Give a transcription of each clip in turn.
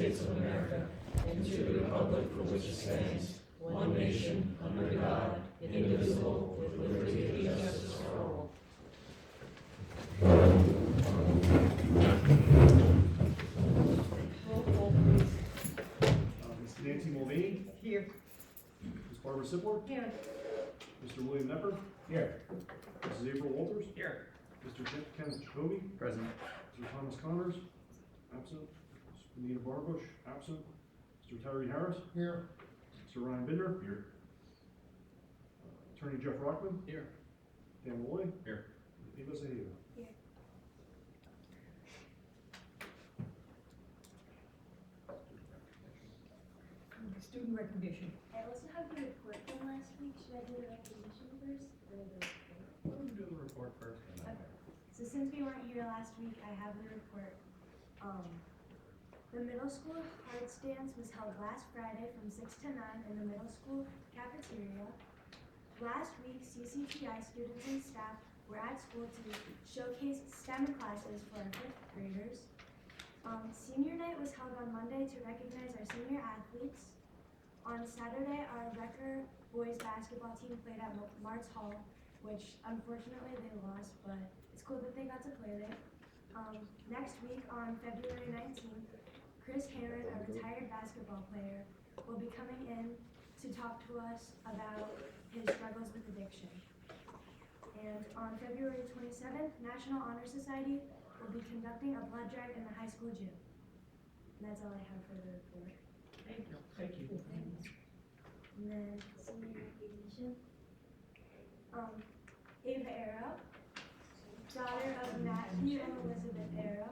States of America and to the republic for which it stands, one nation, under God, indivisible, with liberty and justice for all. Roll call, please. Ms. Nancy Mulvaney, Here. Ms. Barbara Sipler, Here. Mr. William Knepper, Here. Mrs. April Walters, Here. Mr. Kenneth Jacoby, Present. Mr. Thomas Connors, absent, Ms. Benita Barbush, absent, Mr. Tyree Harris, Here. Mr. Ryan Binder, here. Attorney Jeff Rockman, Here. Dan Malloy, Here. Eva Zaheda. Here. Student recognition. I also have the report from last week. Should I do the recognition first or the report? Let me do the report first. So since we weren't here last week, I have the report. The middle school heart dance was held last Friday from 6 to 9 in the middle school cafeteria. Last week, CCTI students and staff were at school to showcase STEM classes for our 5th graders. Senior night was held on Monday to recognize our senior athletes. On Saturday, our Wrecker boys basketball team played at Mart's Hall, which unfortunately they lost, but it's cool that they got to play there. Next week, on February 19th, Chris Herron, a retired basketball player, will be coming in to talk to us about his struggles with addiction. And on February 27th, National Honor Society will be conducting a blood drive in the high school gym. And that's all I have for the report. Thank you. Thank you. And then senior recognition. Ava Arrow, daughter of Matthew and Elizabeth Arrow,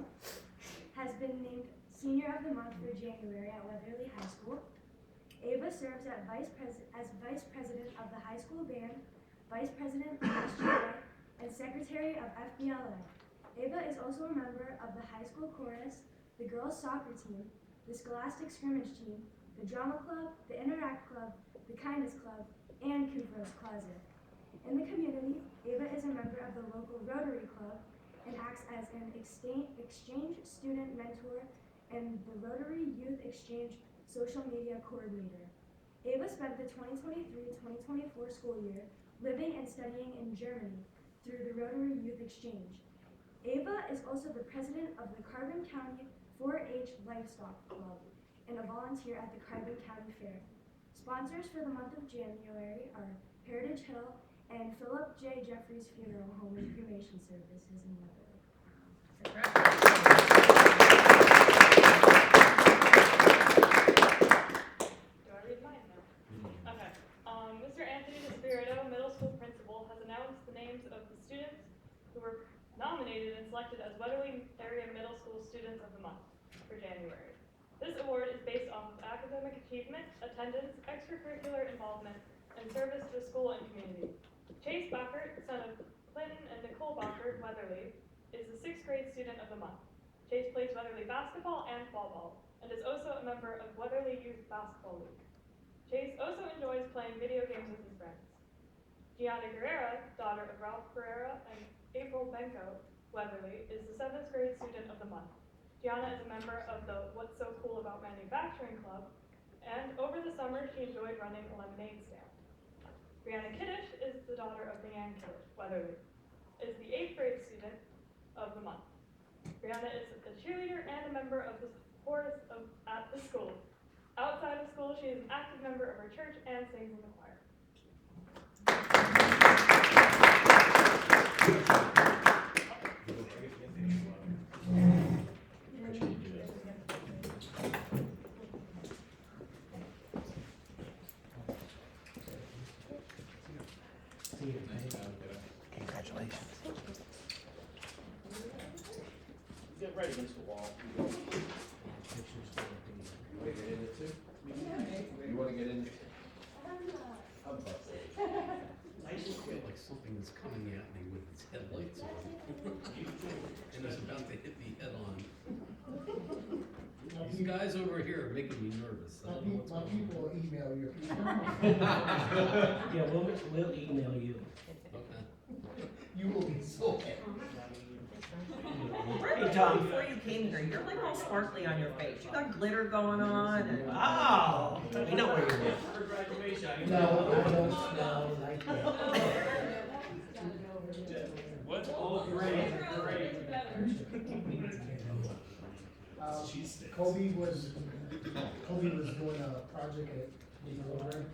has been named Senior of the Month for January at Weatherly High School. Ava serves as Vice President of the High School Band, Vice President of SGI, and Secretary of FBLA. Ava is also a member of the high school chorus, the girls soccer team, the scholastic scrimmage team, the drama club, the interact club, the kindness club, and Kufro's Closet. In the community, Ava is a member of the local Rotary Club and acts as an exchange student mentor and the Rotary Youth Exchange social media coordinator. Ava spent the 2023-2024 school year living and studying in Germany through the Rotary Youth Exchange. Ava is also the president of the Carbon County 4-H Livestock Club and a volunteer at the Carbon County Fair. Sponsors for the month of January are Heritage Hill and Philip J. Jeffries Funeral Home and Cremation Services in Weatherly. Do I read mine now? Okay. Mr. Anthony Despirito, middle school principal, has announced the names of the students who were nominated and selected as Weatherly Area Middle School Students of the Month for January. This award is based on academic achievement, attendance, extracurricular involvement, and service to school and community. Chase Bacher, son of Clinton and Nicole Bacher, Weatherly, is the 6th grade student of the month. Chase plays Weatherly basketball and fall ball, and is also a member of Weatherly Youth Basketball League. Chase also enjoys playing video games with his friends. Gianna Guerrera, daughter of Ralph Guerrera and April Benko, Weatherly, is the 7th grade student of the month. Gianna is a member of the What's So Cool About Manufacturing Club, and over the summer she enjoyed running a lemonade stand. Brianna Kiddish is the daughter of Leanne Kiddish, Weatherly, is the 8th grade student of the month. Brianna is a cheerleader and a member of the chorus at the school. Outside of school, she is an active member of her church and sings in the choir. Congratulations. Get right against the wall. You want to get in it too? You want to get in it? I just feel like something is coming at me with its headlights on. And it's about to hit me head on. These guys over here are making me nervous. I don't know what's My going people on. will email you. Yeah, we'll email you. Okay. You will be so happy. Hey, Tom, before you came here, you're like all sparkly on your face. You got glitter going on and. Wow, we know where you're going. No, I don't smell like that. What? Oh, great, great. Kobe was doing a project at the program,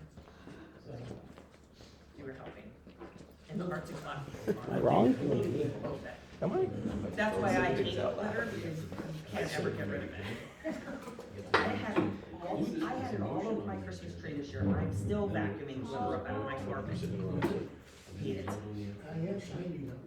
so. You were helping. In the arts and crafts. Am I wrong? Okay. Am I? That's why I hate glitter, because you can't ever get rid of it. I had it all over my Christmas tree this year. I'm still vacuuming glitter up out of my carpet. Hate it. I am shiny though.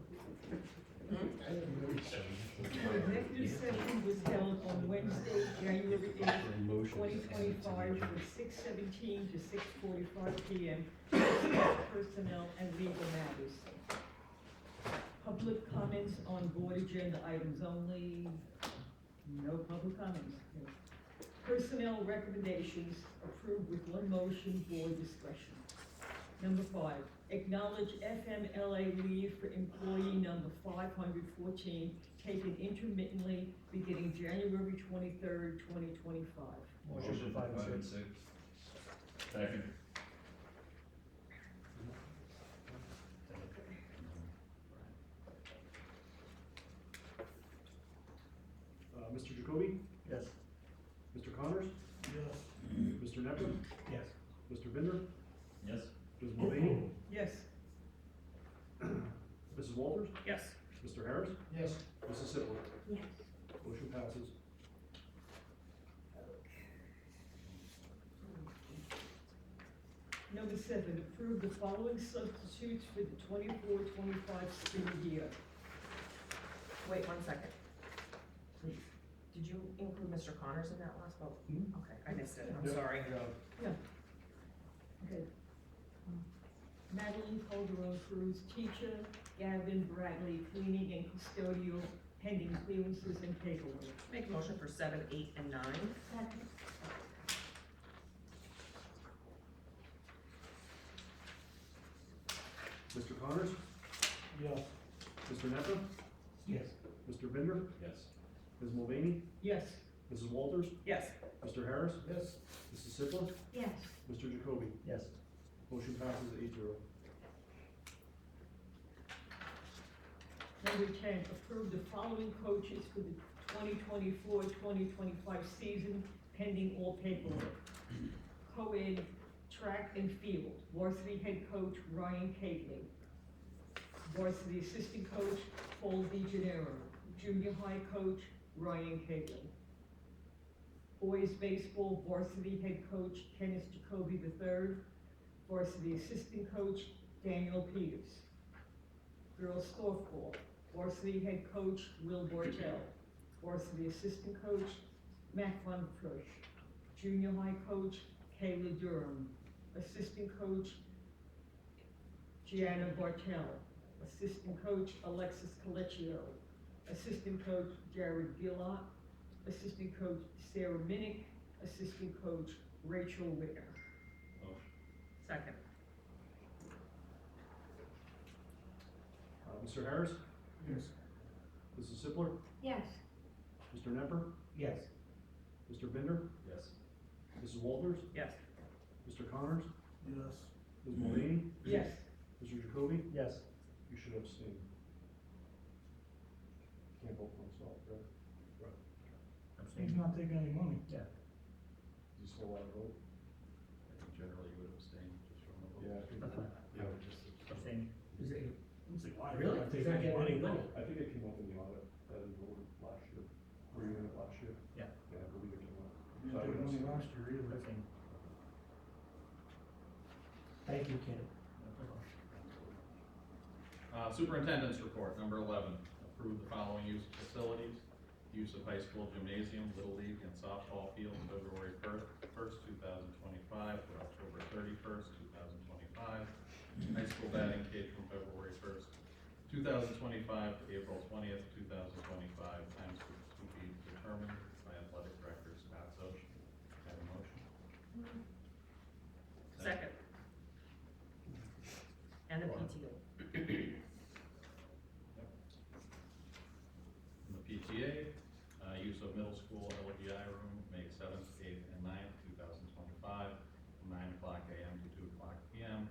I am really shiny. The executive session was held on Wednesday, January 8th, 2025, from 6:17 to 6:45 p.m. to discuss personnel and legal matters. Public comments on board agenda items only. No public comments. No. Personnel recommendations approved with one motion, board discretion. Number 5, acknowledge FMLA leave for employee number 514, taken intermittently beginning January 23rd, 2025. Motion 5 and 6. Second. Mr. Jacoby? Yes. Mr. Connors? Yes. Mr. Nepper? Yes. Mr. Binder? Yes. Ms. Mulvaney? Yes. Mrs. Walters? Yes. Mr. Harris? Yes. Mrs. Sippel? Yes. Motion passes. Number 7, approve the following substitutes for the 24-25 school year. Wait 1 second. Please. Did you include Mr. Connors in that last vote? Okay, I missed it. I'm Yep. sorry. Okay. Madeline Calderon Cruz, teacher. Gavin Bradley, cleaning and custodial, pending clearances and paperwork. Make a motion for 7, 8, and 9. Second. Mr. Connors? Yes. Mr. Nepper? Yes. Mr. Binder? Yes. Ms. Mulvaney? Yes. Mrs. Walters? Yes. Mr. Harris? Yes. Mrs. Sippel? Yes. Mr. Jacoby? Yes. Motion passes 8-0. Number 10, approve the following coaches for the 2024-2025 season, pending all paperwork. Co-ed track and field, varsity head coach Ryan Cagley. Varsity assistant coach Paul DeGennaro. Junior high coach Ryan Cagley. Boys baseball, varsity head coach Kenneth Jacoby III. Varsity assistant coach Daniel Peters. Girls softball, varsity head coach Will Bortel. Varsity assistant coach Matt Von Frush. Junior high coach Kayla Durham. Assistant coach Gianna Bartel. Assistant coach Alexis Colecchio. Assistant coach Jared Gillott. Assistant coach Sarah Minnick. Assistant coach Rachel Wicker. Second. Mr. Harris? Yes. Mrs. Sippler? Yes. Mr. Nepper? Yes. Mr. Binder? Yes. Mrs. Walters? Yes. Mr. Connors? Yes. Ms. Mulvaney? Yes. Mr. Jacoby? Yes. You should abstain. Can't vote for himself, right? He's not taking any money. Yeah. Is he still allowed to vote? I think generally you would abstain just from the vote. Yeah, I think, I would just abstain. Is it? Really? Not He's taking not any getting money. any money. I think it came up in the audit that he voted last year. Were you in it last year? Yeah. Yeah, I believe it came up. He didn't take money last year either. Thank you, Ken. Superintendent's report, number 11, approve the following use of facilities. Use of high school gymnasium, Little League, and softball field, February 1st, 2025 through October 31st, 2025. High school batting cage from February 1st, 2025 to April 20th, 2025. Times to be determined by athletic director Scott Soch. Have a motion? Second. And the PTO. And the PTO use of middle school LGI room, May 7th, 8th, and 9th, 2025, from 9 o'clock a.m. to 2 o'clock p.m.,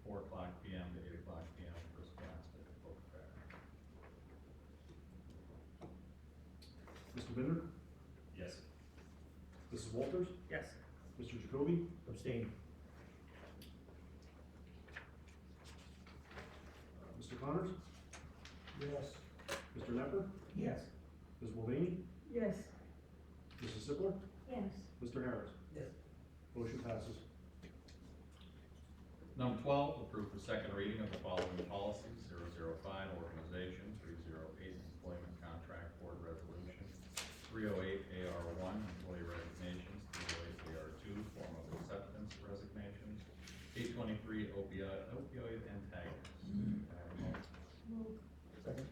4 o'clock p.m. to 8 o'clock p.m. for Scholastic Book Fair. Mr. Binder? Yes. Mrs. Walters? Yes. Mr. Jacoby? Abstain. Mr. Connors? Yes. Mr. Nepper? Yes. Ms. Mulvaney? Yes. Mrs. Sippler? Yes. Mr. Harris? Yes. Motion passes. Number 12, approve the second reading of the following policies: 005, organization; 308, employment contract board resolution; 308, AR1, employee resignations; 308, AR2, form of acceptance resignations; 823, opioid antagonists. Can I have a motion? Move. Second.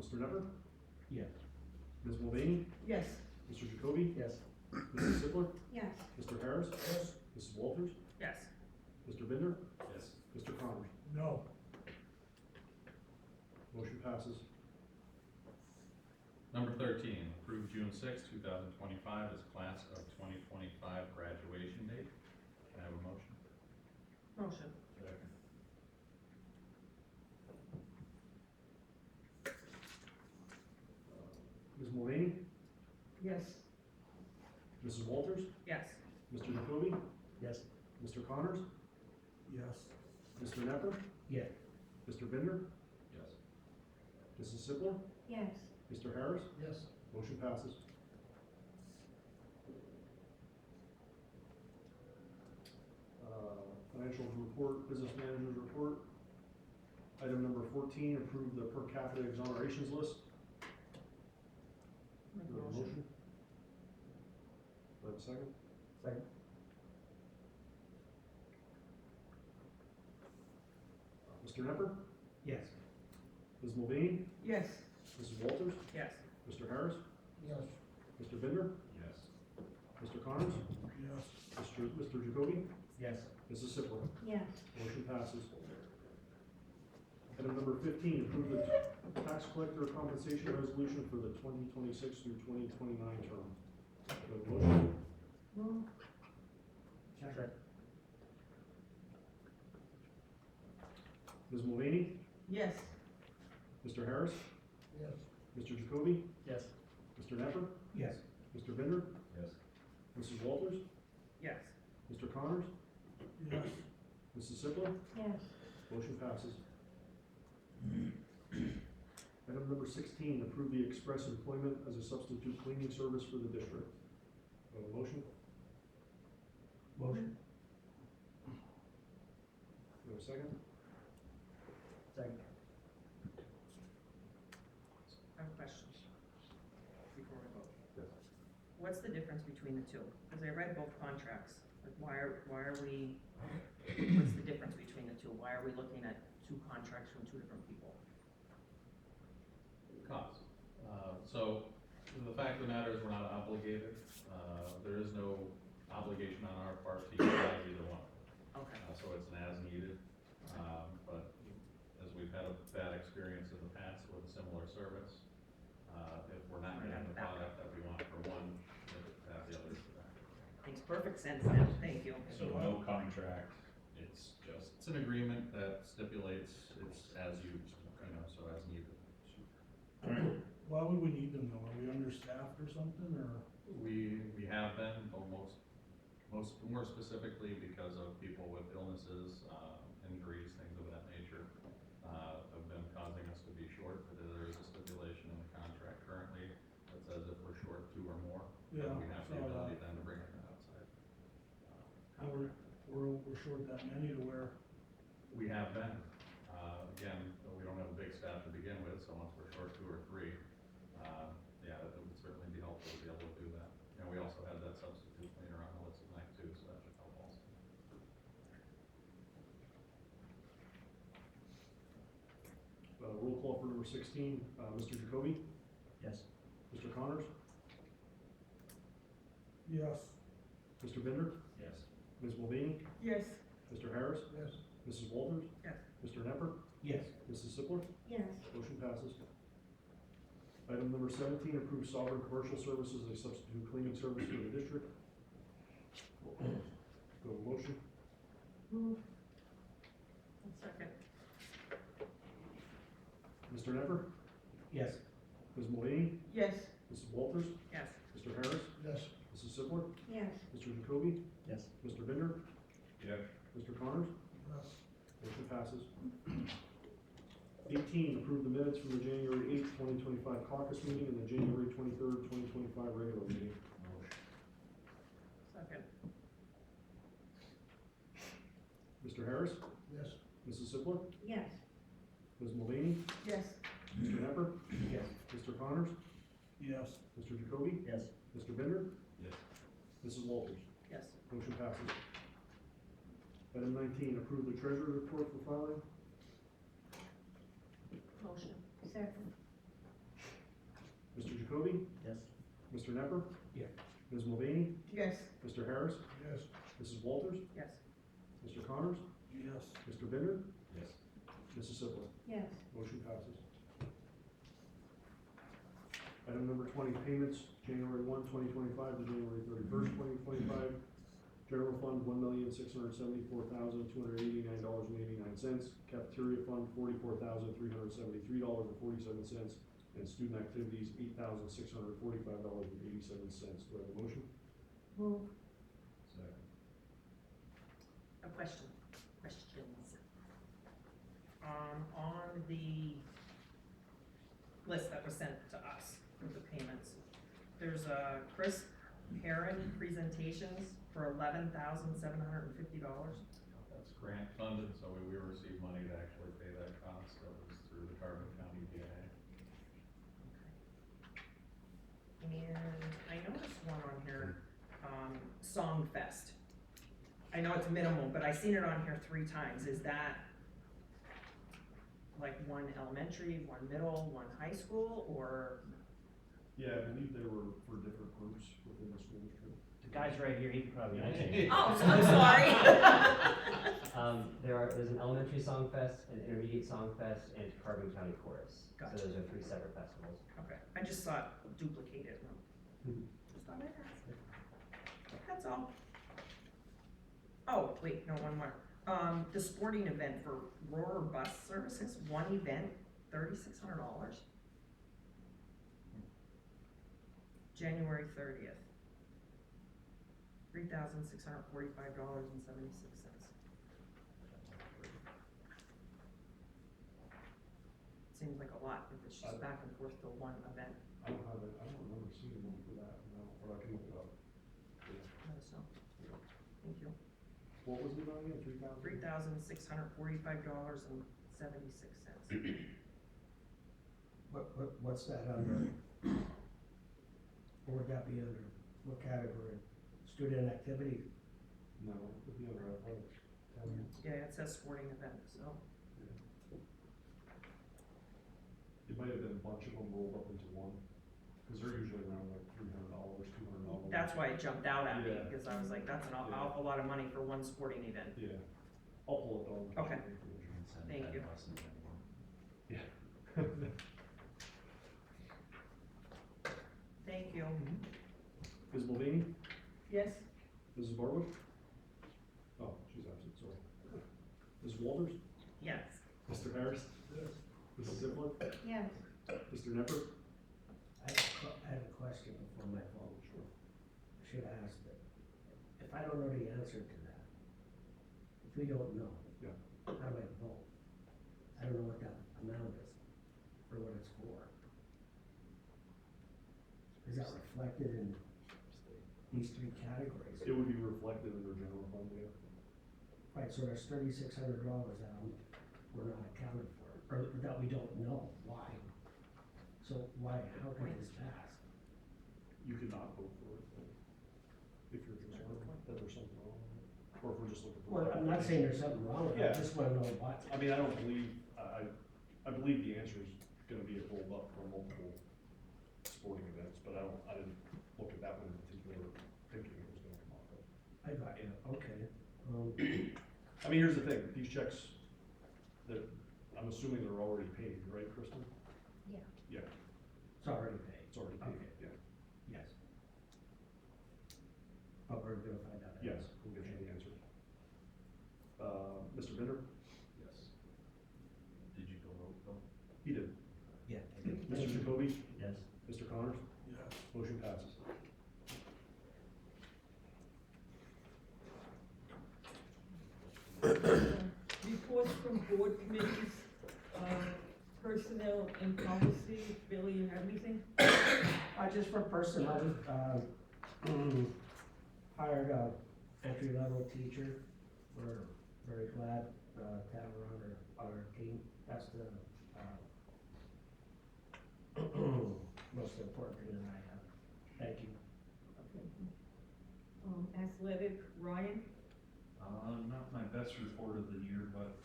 Mr. Nepper? Yes. Ms. Mulvaney? Yes. Mr. Jacoby? Yes. Mrs. Sippler? Yes. Mr. Harris? Yes. Mrs. Walters? Yes. Mr. Binder? Yes. Mr. Connors? No. Motion passes. Number 13, approve June 6, 2025 as class of 2025 graduation date. Can I have a motion? Motion. Second. Ms. Mulvaney? Yes. Mrs. Walters? Yes. Mr. Jacoby? Yes. Mr. Connors? Yes. Mr. Nepper? Yes. Mr. Binder? Yes. Mrs. Sippler? Yes. Mr. Harris? Yes. Motion passes. Financial report, business manager's report. Item number 14, approve the per capita exonerations list. Make Do I have a motion? Do I have a second? Second. Mr. Nepper? Yes. Ms. Mulvaney? Yes. Mrs. Walters? Yes. Mr. Harris? Yes. Mr. Binder? Yes. Mr. Connors? Yes. Mr. Jacoby? Yes. Mrs. Sippler? Yes. Motion passes. Item number 15, approve the tax collector compensation resolution for the 2026 through 2029 term. Do I have a motion? Move. Second. Ms. Mulvaney? Yes. Mr. Harris? Yes. Mr. Jacoby? Yes. Mr. Nepper? Yes. Mr. Binder? Yes. Mrs. Walters? Yes. Mr. Connors? Yes. Mrs. Sippler? Yes. Motion passes. Item number 16, approve the express employment as a substitute cleaning service for the district. Do I have a motion? Motion. Do I have a second? Second. I have a question before we vote. Yes. What's the difference between the two? Because I read both contracts. Like, why are we, what's the difference between the two? Why are we looking at two contracts from two different people? Cost. So the fact of the matter is we're not obligated. There is no obligation on our part to utilize either one. Okay. So it's an as needed. But as we've had a bad experience in the past with a similar service, if we're not getting the product that we want for one, have the other for that. Makes perfect sense now. Thank you. So no contract, it's just, It's an agreement that stipulates it's as used, so as needed. Why would we need them though? Are we understaffed or something, or? We have been, but more specifically because of people with illnesses, injuries, things of that nature, have been causing us to be short. But there is a stipulation in the contract currently that says if we're short two or more, then Yeah, we have the saw ability that. then to bring it from outside. We're short that many to where, We have been, again, we don't have a big staff to begin with, so once we're short two or three, yeah, it would certainly be helpful to be able to do that. And we also had that substitute cleaner on the list tonight too, so that should help also. Roll call for number 16, Mr. Jacoby? Yes. Mr. Connors? yes, Mr. Binder? Yes. Ms. Mulvaney? Yes. Mr. Harris? Yes. Mrs. Walters? Yes. Mr. Nepper? Yes. Mrs. Sippler? Yes. Motion passes. Item number 17, approve Sovereign Commercial Services as a substitute cleaning service for the district. Go motion. Move. Second. Mr. Knepper? Yes. Ms. Mulvaney? Yes. Mrs. Walters? Yes. Mr. Harris? Yes. Mrs. Sippler? Yes. Mr. Jacoby? Yes. Mr. Binder? Yes. Mr. Connors? Yes. Motion passes. 18, approve the minutes from the January 8th, 2025 caucus meeting and the January 23rd, 2025 regular meeting. Second. Mr. Harris? Yes. Mrs. Sippler? Yes. Ms. Mulvaney? Yes. Mr. Knepper? Yes. Mr. Connors? Yes. Mr. Jacoby? Yes. Mr. Binder? Yes. Mrs. Walters? Yes. Motion passes. Item 19, approve the treasurer's report for filing. Motion. Second. Mr. Jacoby? Yes. Mr. Knepper? Yeah. Ms. Mulvaney? Yes. Mr. Harris? Yes. Mrs. Walters? Yes. Mr. Connors? Yes. Mr. Binder? Yes. Mrs. Sippler? Yes. Motion passes. Item number 20, payments, January 1, 2025 to January 31st, 2025. General fund, $1,674,289.89. Cafeteria fund, $44,373.47. And student activities, $8,645.87. Do I have a motion? Move. Second. A question, questions. On the list that was sent to us for the payments, there's a Chris Perrin presentations for $11,750. That's grant funded, so we received money to actually pay that cost. That was through the Carbon County DA. And I noticed one on here, Song Fest. I know it's minimal, but I seen it on here 3 times. Is that like one elementary, one middle, one high school, or? Yeah, I believe they were for different groups within the school district. The guy's right here, he can probably answer you. Oh, I'm sorry. There's an elementary song fest, an intermediate song fest, and Carbon County Chorus. Gotcha. So those are 3 separate festivals. Okay, I just saw it duplicated. Just thought I'd ask. That's all. Oh, wait, no, one more. The sporting event for Roar Bus Services, one event, $3,600. January 30th. $3,645.76. Seems like a lot if it's just back and forth to one event. I don't remember seeing one for that, no, but I can look it up. Let us know. Thank you. What was it on again, 3,000? $3,645.76. What's that under? What would that be under? What category? Student activity? No, it would be under athletics. Yeah, it says sporting event, so. It might have been a bunch of them rolled up into one, because they're usually around like $300, $200. That's why it jumped out at me, Yeah. because I was like, that's an awful lot of money for one sporting event. Yeah, I'll pull it down. Okay. Thank you. Yeah. Thank you. Ms. Mulvaney? Yes. Mrs. Barwood? Oh, she's absent, sorry. Mrs. Walters? Yes. Mr. Harris? Yes. Mrs. Sippler? Yes. Mr. Knepper? I had a question before my phone. Sure. I should have asked it. If I don't know the answer to that, if we don't know. Yeah. How do I vote? I don't know what that amount is, or what it's for. Is that reflected in these 3 categories? It would be reflected in their general fund, yeah. Right, so there's $3,600 that we're not accounted for, or that we don't know why. So why, how could this pass? You could not vote for it, but if you're concerned that there's something wrong with it, or if we're just looking for. Well, I'm not saying there's something wrong with it, I Yeah. just wanna know why. I mean, I don't believe, I believe the answer is gonna be it rolled up for multiple sporting events, but I didn't look at that one in particular, thinking it was gonna come off of. I got you, okay. I mean, here's the thing, these checks that I'm I'm assuming they're already paid, right, Kristen? Yeah. Yeah, It's already paid. it's already paid, Okay. yeah. Yes. But we're gonna find out. Yes, we'll get you the answer. Mr. Bitter? Yes. Did you go vote, Bill? He did. Yeah. Mr. Jacoby? Yes. Mr. Connors? Yes. Motion passes. Reports from board committees, personnel and policy. Billy, you have anything? Just for personnel, hired a entry-level teacher. We're very glad, to have her on our team. That's the, most important thing that I have. Thank you. Okay. Athletic, Ryan? Not my best report of the year, but,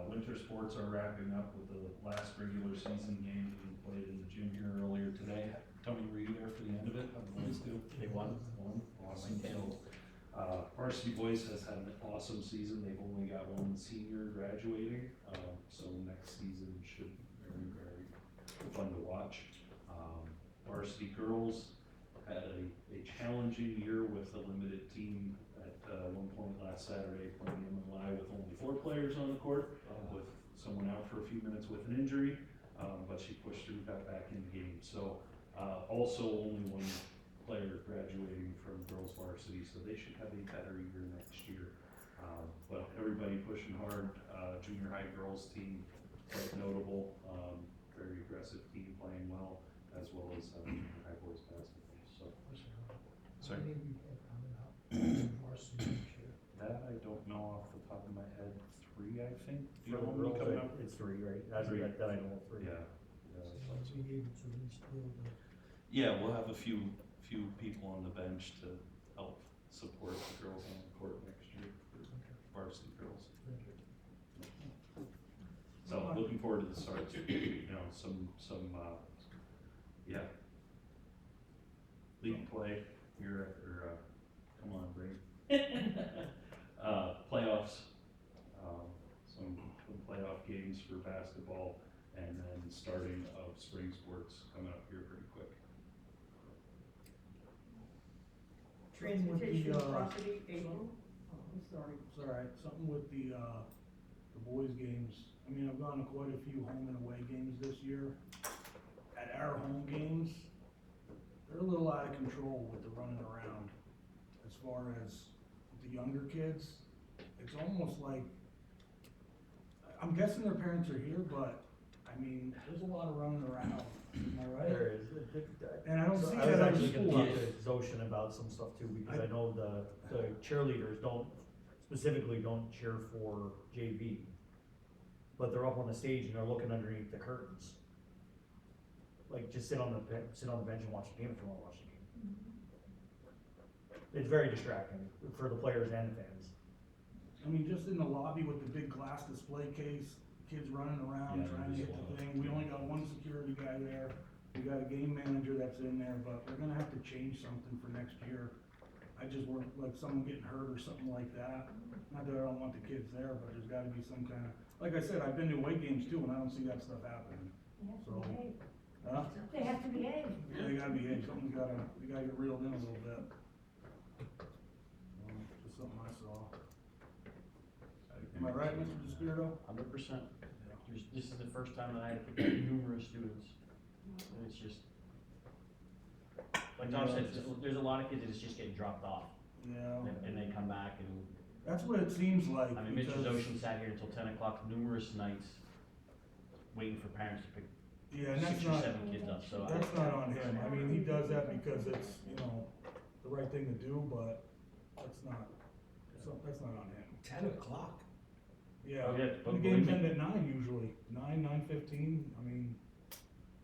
winter sports are wrapping up with the last regular season game being played in the gym here earlier today. Tony, were you there for the end of it? How the boys do? They won? Awesome. So, varsity boys has had an awesome season. They've only got one senior graduating, so next season should be very, very fun to watch. Varsity girls had a challenging year with a limited team at one point last Saturday playing MLI with only 4 players on the court, with someone out for a few minutes with an injury, but she pushed through, got back in the game. So also only 1 player graduating from girls varsity, so they should have a better year next year. But everybody pushing hard. Junior high girls team quite notable, very aggressive team playing well, as well as junior high boys basketball. So. Sorry. That I don't know off the top of my head. 3, I think. Do you know how many coming up? It's 3, right? That I know of, 3. Yeah. Yeah, we'll have a few people on the bench to help support the girls on the court next year for varsity girls. So looking forward to the start. You know, some yeah. League play here or come on, break. Playoffs, some playoff games for basketball, and then starting of spring sports coming up here pretty quick. Transportation, property, April? I'm sorry. It's all right, something with the boys' games. I mean, I've gone to quite a few home and away games this year. At our home games, they're a little out of control with the running around. As far as the younger kids, it's almost like, I'm guessing their parents are here, but, I mean, there's a lot of running around, am I right? There is. And I don't So see I that was at actually school. gonna talk to Zoshin about some stuff too, because I know the cheerleaders specifically don't cheer for JV. But they're up on the stage and they're looking underneath the curtains. Like, just sit on the bench and watch the game if you wanna watch the game. It's very distracting for the players and the fans. I mean, just in the lobby with the big glass display case, kids running around Yeah, trying to there's get a the lot. thing. We only got 1 security guy there. We got a game manager that's in there, but we're gonna have to change something for next year. I just want, like, someone getting hurt or something like that. Not that I don't want the kids there, but there's gotta be some kind of, like I said, I've been to away games too, and I don't see that stuff happening. So, huh? They have to behave. Yeah, they gotta behave. Something's gotta, they gotta get reeled in a little bit. Just something I saw. Am I right, Mr. DeSpirito? 100%. This is the first time that I had to pick up numerous students. And it's just, like Tom said, there's a lot of kids that is just getting dropped off. Yeah. And they come back and, That's what it seems like. I mean, Mr. because- Zoshin sat here until 10 o'clock numerous nights, waiting for parents to pick Yeah, and that's 6 or not, 7 kids up, so. that's not on him. I mean, he does that because it's, you know, the right thing to do, but that's not, that's not on him. 10 o'clock. Yeah, Oh, yeah, but the believe games me. end at 9 usually, 9:15, I mean,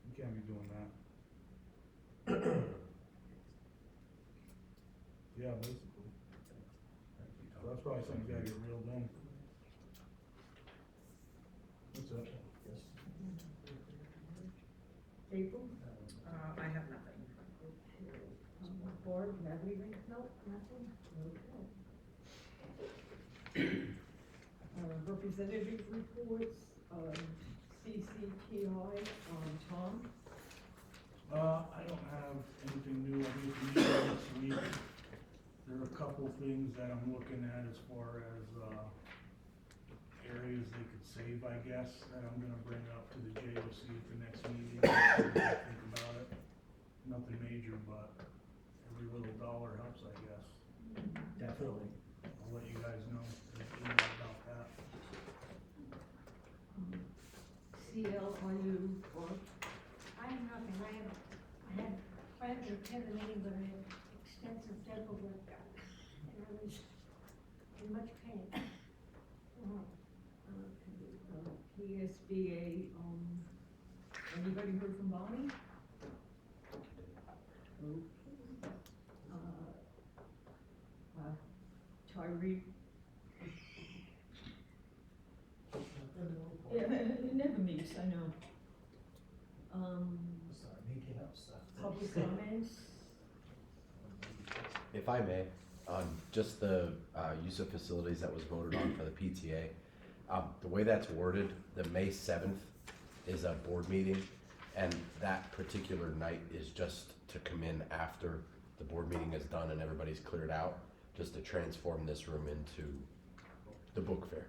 you can't be doing that. Yeah, basically. So that's probably something you gotta get reeled in. What's that? Yes. April? I have nothing. Barb, you have anything? Nope, nothing. Okay. Representative report? reports, CCTI, Tom? I don't have anything new. I'll be at the meeting next week. There are a couple things that I'm looking at as far as, areas they could save, I guess, that I'm gonna bring up to the JOC at the next meeting. Think about it. Nothing major, but every little dollar helps, I guess. Definitely. I'll let you guys know about that. CLIU, or I have nothing, I had to attend the meeting, but I had extensive dental work done, and I was in much pain. PSBA, anybody heard from Bonnie? Okay. Tyree? Yeah, it never meets, I know. Start making up stuff. Public comments? If I may, on just the use of facilities that was voted on for the PTA, the way that's worded, the May 7th is a board meeting, and that particular night is just to come in after the board meeting is done and everybody's cleared out, just to transform this room into the book fair.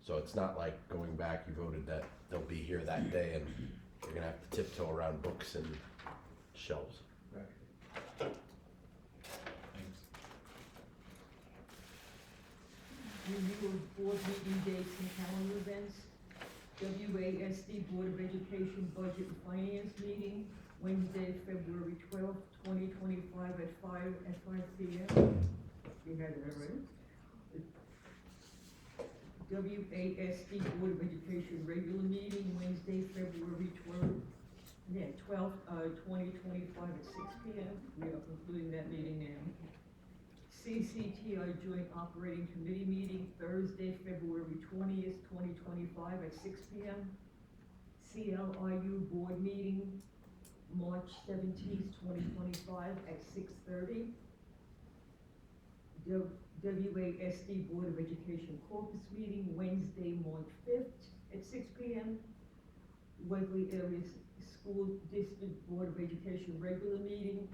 So it's not like going back, you voted that they'll be here that day and you're gonna have to tiptoe around books and shelves. Thanks. Review of board meeting dates and calendar events. WASD Board of Education Budget and Finance Meeting, Wednesday, February 12th, 2025 at 5 p.m. You had it already. WASD Board of Education regular meeting, Wednesday, February 12th, 2025 at 6 p.m. We are concluding that meeting now. CCTI Joint Operating Committee meeting, Thursday, February 20th, 2025 at 6 p.m. CLIU Board meeting, March 17th, 2025 at 6:30. WASD Board of Education Corpus meeting, Wednesday, March 5th at 6 p.m. Wesley Area School District Board of Education regular meeting,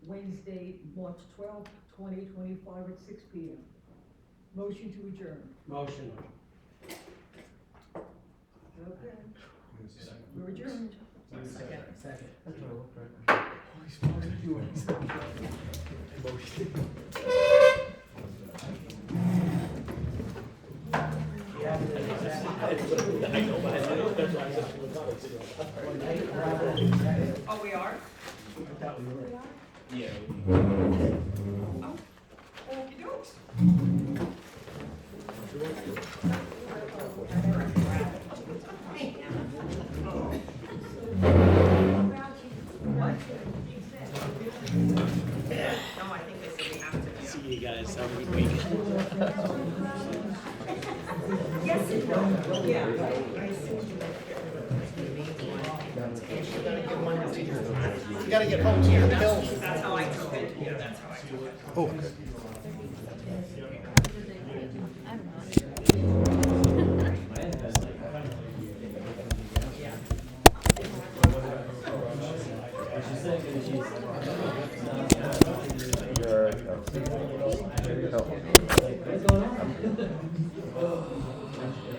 Wednesday, March 12th, 2025 at 6 p.m. Motion to adjourn. Motion. Okay. We're adjourned. Second. Oh, we are? Yeah. Oh, okey dokes. What? No, I think they said we have to. See you guys, have a good week. Yes and no. Yeah, I see. You gotta give one to your. You gotta get home to your pills. That's how I took it, yeah, that's how I took it. Oh, okay.